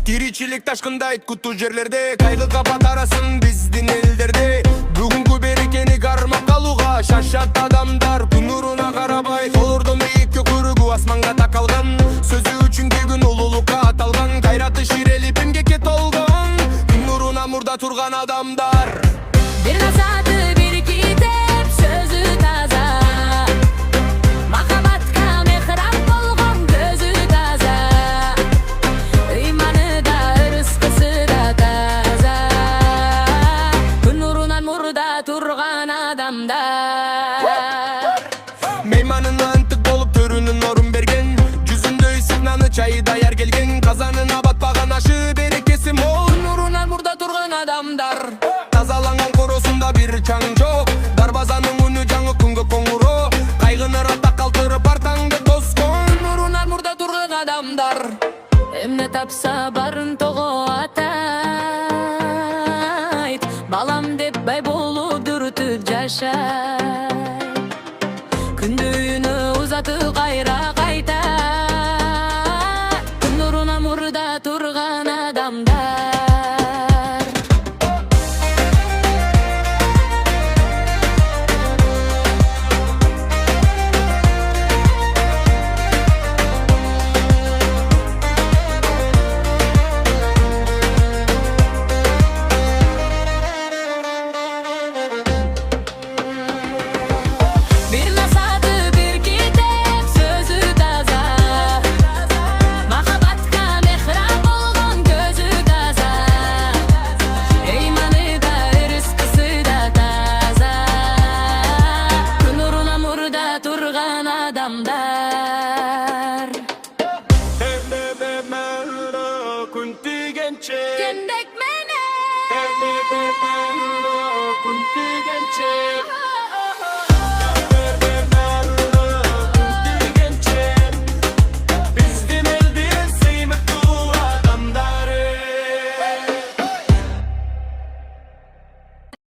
Тиричилик ташкындайт куттуу жерлерде, кайгы капат арасын биздин элдерде. Бүгүнкү берекени кармап калууга шашат адамдар, күн нуруна карабай. Толордон бийикке көрүгү асманга такалган, сөзү үчүн күйгүн улуулукка аталган. Кайраты ширелип эмгекке толгон, күн нуруна мурда турган адамдар. Bir nasatı bir kitap sözü taza, makabatka mehrap bolgon gözü taza, imanı da rızkısı da taza, gün nurunan murda turgan adamlar. Meymanına ынтык болуп төрүнүн орун берген, жүзүндө ысык наны чайы даяр келген, казанына батпаган ашы берекеси мол, Gün nurunan murda turgan adamlar. тазаланган коросунда бир чаң жок, дарбазанын үнү жаңы күнгө коңуро, кайгыны ратта калтырып артаңды тоскон. Gün nurunan murda turgan adamlar. Эмне тапса барын того атайт, балам деп бай болуп дүрүтүп жашайт. Күндүнү узатып кайра кайта, күн нуруна мурда турган адамдар. Bir nasatı bir kitap sözü taza, makabatka mehrap bolgon gözü taza, imanı da rızkısı da taza, gün nuruna murda turgan adamlar. Kendek mene, Kun tigençe